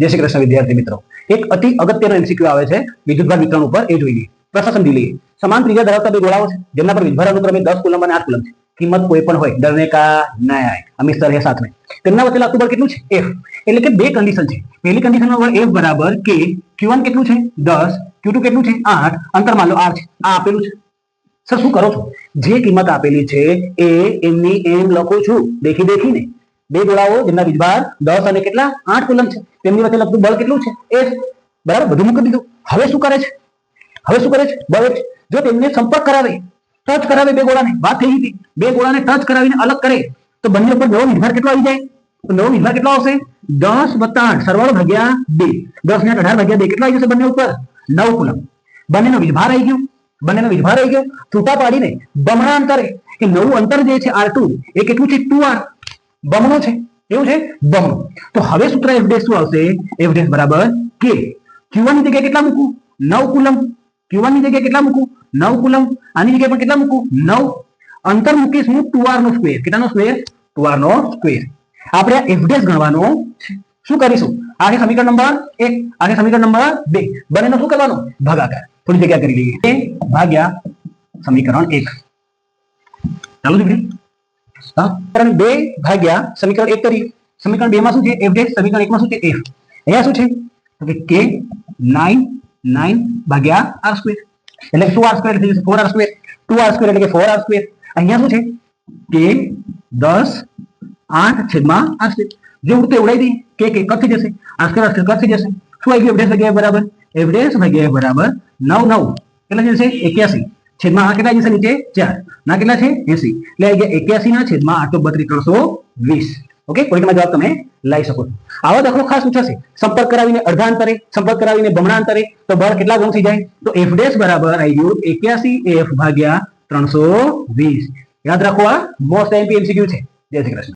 जय श्री कृष्ण विद्यार्थी मित्रों, एक अति अगत्यनो एमसीक्यू आवे छे विद्युतभार वितरण पर ए જોઈએ પ્રશ્ન સમજી લઈએ। સમાન ત્રિજ્યા ધરાવતા બે ગોળાઓ છે જેમના પર વિદ્યુતભાર અનુક્રમે 10 કુલમ અને 8 કુલમ છે। કિંમત કોઈ પણ હોય, डरने का नहीं आए, हमेशा है साथ में। તેમના વચ્ચે લાગતું બળ કેટલું છે? F। એટલે કે બે કન્ડિશન છે। પહેલી કન્ડિશનમાં બળ F બરાબર K, Q1 કેટલું છે? 10, Q2 કેટલું છે? 8, અંતર માન લો R છે। આ આપેલું છે। સર શું કરો છો? જે કિંમત આપેલી છે એ એમની એમ લખું છું દેખીને। બે ગોળાઓ જેમના વિદ્યુતભાર 10 અને કેટલા 8 કુલમ છે તેમની વચ્ચે લગતું બળ કેટલું છે? F બરાબર, બધું મૂકી દીધું। હવે શું કરે છે? બળ જો તેમને સંપર્ક કરાવે, ટચ કરાવે બે ગોળાને, વાત થઈ હતી, બે ગોળાને ટચ કરાવીને અલગ કરે તો બંને ઉપર નવો વિદ્યુતભાર કેટલો આવી જાય? તો નવો વિદ્યુતભાર કેટલો આવશે? 10 + 8 સરવાળો ભાગ્યા 2, 10 ને 18 ભાગ્યા 2 કેટલો આવી જશે બંને ઉપર? 9 કુલમ। બંનેનો વિદ્યુતભાર આવી ગયો। છૂટા પાડીને બમણા અંતરે એ નવું અંતર જે છે R2 એ કેટલું છે? 2R બમણો છે, એવું છે બમણો। તો હવે સૂત્ર F' શું આવશે? F' બરાબર K। Q1 ની જગ્યાએ કેટલા મૂકું? 9 કુલમ। Q1 ની જગ્યાએ કેટલા મૂકું? 9 કુલમ। આની જગ્યાએ પણ કેટલા મૂકું? 9। અંતર મૂકીશ હું 2R નો સ્ક્વેર। કેટલાનો સ્ક્વેર? 2R નો સ્ક્વેર। આપણે આ F' ગણવાનો છે। શું કરીશું? આ છે સમીકરણ નંબર 1, આ છે સમીકરણ નંબર 2, બંનેનો શું કરવાનો? ભાગાકાર। થોડી જગ્યા કરી લઈએ, a ભાગ્યા સમીકરણ 1। ચાલો દીકરી, સમીકરણ 2 ભાગ્યા સમીકરણ 1 કરી। સમીકરણ 2 માં શું છે? F'। સમીકરણ 1 માં શું છે? F। અહીંયા શું છે? તો કે K 9 ભાગ્યા R સ્ક્વેર, એટલે 2R સ્ક્વેર થઈ જશે, 4R સ્ક્વેર, 2R સ્ક્વેર એટલે કે 4R સ્ક્વેર। અહીંયા શું છે? K 10 8 છેદમાં R સ્ક્વેર, જે ઉડતે ઉડાઈ દી, K કટ થઈ જશે, R સ્ક્વેર કટ થઈ જશે। શું આવી ગયું? F' ભાગ્યા બરાબર F' બરાબર 9 કેટલા જશે? 81 છેદમાં આ કેટલા જશે? નીચે 4 ના કેટલા છે? 80, એટલે આવી ગયા 81 ના છેદમાં 832 320। ઓકે, પોઈન્ટમાં જવાબ તમે લઈ શકો છો। આવા દાખલો ખાસ પૂછાશે, સંપર્ક કરાવીને અડધા અંતરે, સંપર્ક કરાવીને બમણા અંતરે, તો બળ કેટલા ગણું થઈ જાય? તો F' બરાબર આવી ગયું 81 F ભાગ્યા 320। યાદ રાખો, આ મોસ્ટ એમપી એમસીક્યુ છે। જય શ્રી કૃષ્ણ।